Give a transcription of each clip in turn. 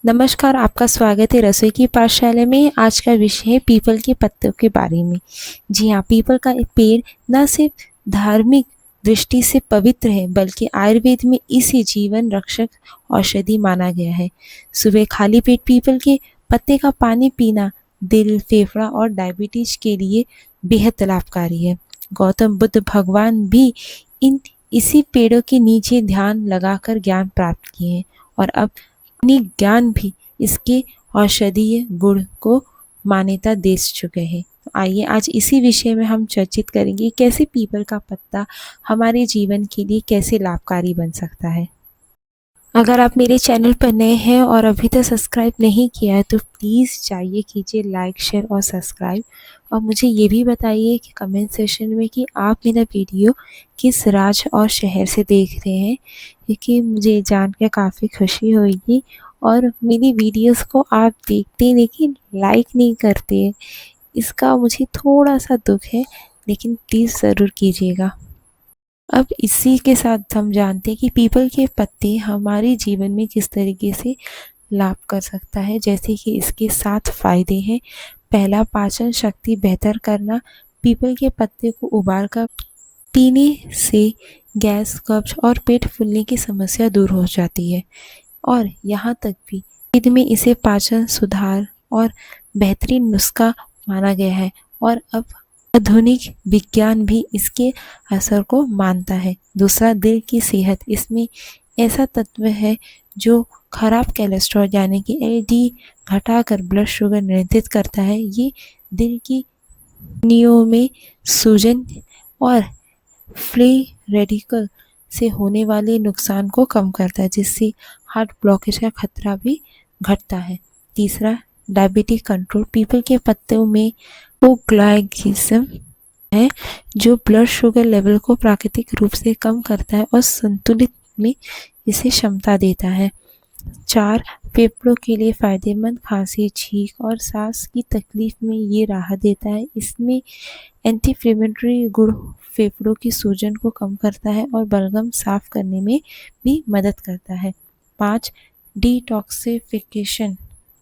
नमस्कार, आपका स्वागत है रसोई की पाठशाला में। आज का विषय है पीपल के पत्तों के बारे में। जी हाँ, पीपल का एक पेड़ न सिर्फ धार्मिक दृष्टि से पवित्र है, बल्कि आयुर्वेद में इसे जीवन रक्षक औषधि माना गया है। सुबह खाली पेट पीपल के पत्ते का पानी पीना दिल, फेफड़ा और डायबिटीज के लिए बेहद लाभकारी है। गौतम बुद्ध भगवान भी इन इसी पेड़ों के नीचे ध्यान लगाकर ज्ञान प्राप्त किए हैं और अब अपनी ज्ञान भी इसके औषधीय गुण को मान्यता दे चुके हैं। तो आइए आज इसी विषय में हम चर्चित करेंगे कैसे पीपल का पत्ता हमारे जीवन के लिए कैसे लाभकारी बन सकता है। अगर आप मेरे चैनल पर नए हैं और अभी तक सब्सक्राइब नहीं किया है तो प्लीज़ जाइए कीजिए लाइक, शेयर और सब्सक्राइब। और मुझे ये भी बताइए कि कमेंट सेक्शन में कि आप मेरा वीडियो किस राज्य और शहर से देख रहे हैं, क्योंकि मुझे जान कर काफ़ी खुशी होगी। और मेरी वीडियोस को आप देखते लेकिन लाइक नहीं करते, इसका मुझे थोड़ा सा दुख है, लेकिन प्लीज़ ज़रूर कीजिएगा। अब इसी के साथ हम जानते हैं कि पीपल के पत्ते हमारे जीवन में किस तरीके से लाभ कर सकता है। जैसे कि इसके 7 फायदे हैं। पहला, पाचन शक्ति बेहतर करना। पीपल के पत्ते को उबाल कर पीने से गैस, कब्ज और पेट फूलने की समस्या दूर हो जाती है। और यहाँ तक भी आयुर्वेद में इसे पाचन सुधार और बेहतरीन नुस्खा माना गया है और अब आधुनिक विज्ञान भी इसके असर को मानता है। दूसरा, दिल की सेहत। इसमें ऐसा तत्व है जो खराब कोलेस्ट्रॉल यानी कि एलडी घटाकर ब्लड शुगर नियंत्रित करता है। ये दिल की धमनियों में सूजन और फ्री रेडिकल से होने वाले नुकसान को कम करता है, जिससे हार्ट ब्लॉकेज का खतरा भी घटता है। तीसरा, डायबिटीज कंट्रोल। पीपल के पत्तों में ग्लाइसिम है जो ब्लड शुगर लेवल को प्राकृतिक रूप से कम करता है और संतुलित में इसे क्षमता देता है। 4, फेफड़ों के लिए फायदेमंद। खांसी, छींक और सांस की तकलीफ में ये राहत देता है। इसमें एंटी इन्फ्लेमेटरी गुण फेफड़ों की सूजन को कम करता है और बलगम साफ करने में भी मदद करता है। 5, डिटॉक्सिफिकेशन,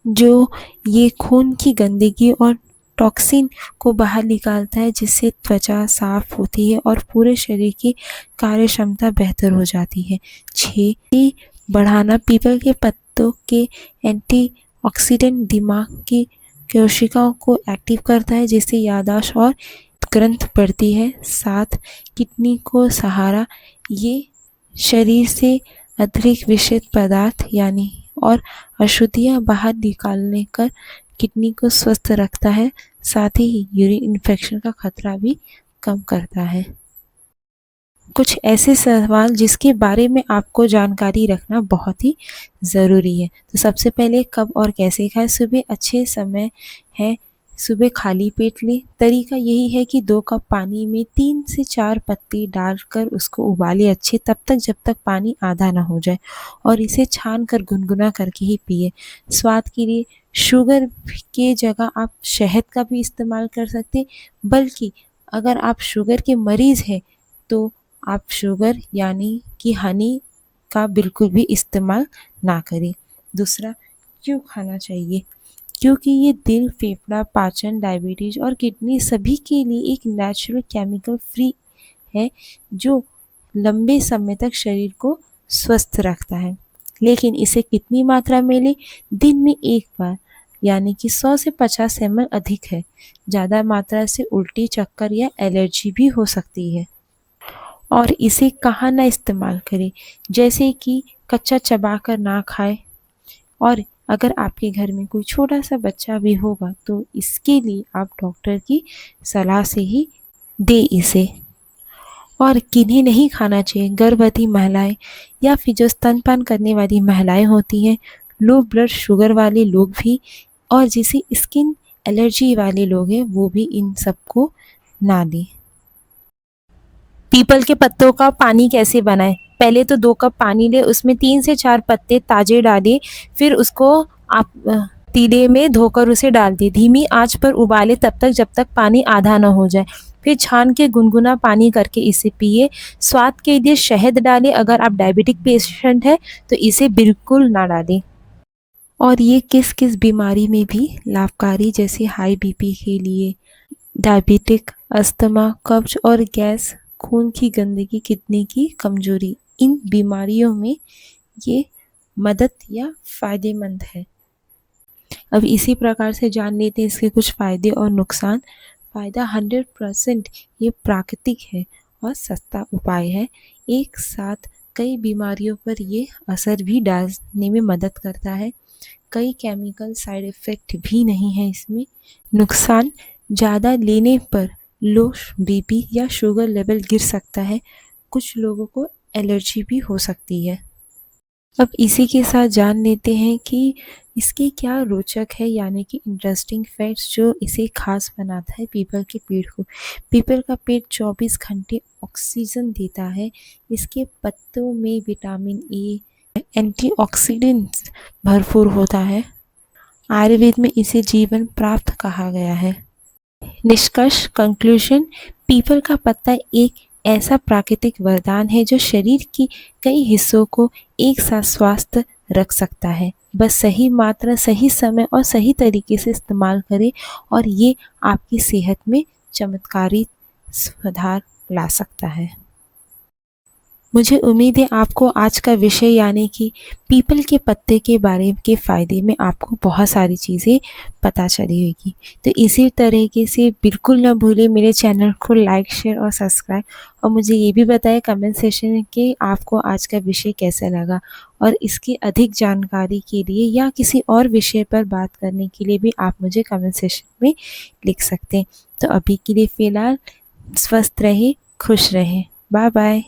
जो ये खून की गंदगी और टॉक्सिन को बाहर निकालता है, जिससे त्वचा साफ होती है और पूरे शरीर की कार्य क्षमता बेहतर हो जाती है। 6, बढ़ाना। पीपल के पत्तों के एंटीऑक्सीडेंट दिमाग की कोशिकाओं को एक्टिव करता है, जिससे याददाश्त और ग्रंथ बढ़ती है। 7, किडनी को सहारा। ये शरीर से अतिरिक्त विषित पदार्थ यानी और अशुद्धियाँ बाहर निकालने कर किडनी को स्वस्थ रखता है, साथ ही यूरिन इन्फेक्शन का खतरा भी कम करता है। कुछ ऐसे सवाल जिसके बारे में आपको जानकारी रखना बहुत ही ज़रूरी है। तो सबसे पहले, कब और कैसे खाएं? सुबह अच्छे समय है, सुबह खाली पेट लें। तरीका यही है कि 2 कप पानी में 3 से 4 पत्ते डालकर उसको उबालें अच्छे तब तक जब तक पानी आधा ना हो जाए और इसे छान कर गुनगुना करके ही पिए। स्वाद के लिए शुगर के जगह आप शहद का भी इस्तेमाल कर सकते हैं, बल्कि अगर आप शुगर के मरीज़ हैं तो आप शुगर यानी कि हनी का बिल्कुल भी इस्तेमाल ना करें। दूसरा, क्यों खाना चाहिए? क्योंकि ये दिल, फेफड़ा, पाचन, डायबिटीज और किडनी सभी के लिए एक नेचुरल केमिकल फ्री है जो लंबे समय तक शरीर को स्वस्थ रखता है। लेकिन इसे कितनी मात्रा में लें? दिन में 1 बार, यानी कि 100 से 50 ml अधिक है। ज़्यादा मात्रा से उल्टी, चक्कर या एलर्जी भी हो सकती है। और इसे कहाँ ना इस्तेमाल करें? जैसे कि कच्चा चबाकर ना खाएं। और अगर आपके घर में कोई छोटा सा बच्चा भी होगा तो इसके लिए आप डॉक्टर की सलाह से ही दें इसे। और किन्हें नहीं खाना चाहिए? गर्भवती महिलाएं या फिर जो स्तनपान करने वाली महिलाएं होती हैं, लो ब्लड शुगर वाले लोग भी, और जिसे स्किन एलर्जी वाले लोग हैं वो भी इन सबको ना दें। पीपल के पत्तों का पानी कैसे बनाएं? पहले तो 2 कप पानी लें, उसमें 3 से 4 पत्ते ताजे डालें, फिर उसको आप पतीले में धोकर उसे डाल दें। धीमी आंच पर उबालें तब तक जब तक पानी आधा न हो जाए, फिर छान के गुनगुना पानी करके इसे पिए। स्वाद के लिए शहद डालें। अगर आप डायबिटिक पेशेंट हैं तो इसे बिल्कुल ना डालें। और ये किस किस बीमारी में भी लाभकारी, जैसे हाई बीपी के लिए, डायबिटिक, अस्थमा, कब्ज और गैस, खून की गंदगी, किडनी की कमजोरी, इन बीमारियों में ये मदद या फ़ायदेमंद है। अब इसी प्रकार से जान लेते हैं इसके कुछ फ़ायदे और नुकसान। फ़ायदा 100% ये प्राकृतिक है और सस्ता उपाय है। एक साथ कई बीमारियों पर ये असर भी डालने में मदद करता है। कई केमिकल साइड इफ़ेक्ट भी नहीं है इसमें। नुकसान, ज़्यादा लेने पर लो बीपी या शुगर लेवल गिर सकता है। कुछ लोगों को एलर्जी भी हो सकती है। अब इसी के साथ जान लेते हैं कि इसके क्या रोचक है, यानी कि इंटरेस्टिंग फैक्ट्स जो इसे खास बनाता है पीपल के पेड़ को। पीपल का पेड़ 24 घंटे ऑक्सीजन देता है। इसके पत्तों में विटामिन ए, एंटीऑक्सीडेंट्स भरपूर होता है। आयुर्वेद में इसे जीवन प्राप्त कहा गया है। निष्कर्ष, कंक्लूजन, पीपल का पत्ता एक ऐसा प्राकृतिक वरदान है जो शरीर की कई हिस्सों को एक साथ स्वस्थ रख सकता है। बस सही मात्रा, सही समय और सही तरीके से इस्तेमाल करें और ये आपकी सेहत में चमत्कारी सुधार ला सकता है। मुझे उम्मीद है आपको आज का विषय यानी कि पीपल के पत्ते के बारे के फ़ायदे में आपको बहुत सारी चीज़ें पता चली होगी। तो इसी तरीके से बिल्कुल ना भूलें मेरे चैनल को लाइक, शेयर और सब्सक्राइब, और मुझे ये भी बताएं कमेंट सेक्शन में कि आपको आज का विषय कैसा लगा। और इसकी अधिक जानकारी के लिए या किसी और विषय पर बात करने के लिए भी आप मुझे कमेंट सेक्शन में लिख सकते हैं। तो अभी के लिए फ़िलहाल स्वस्थ रहें, खुश रहें। Bye bye.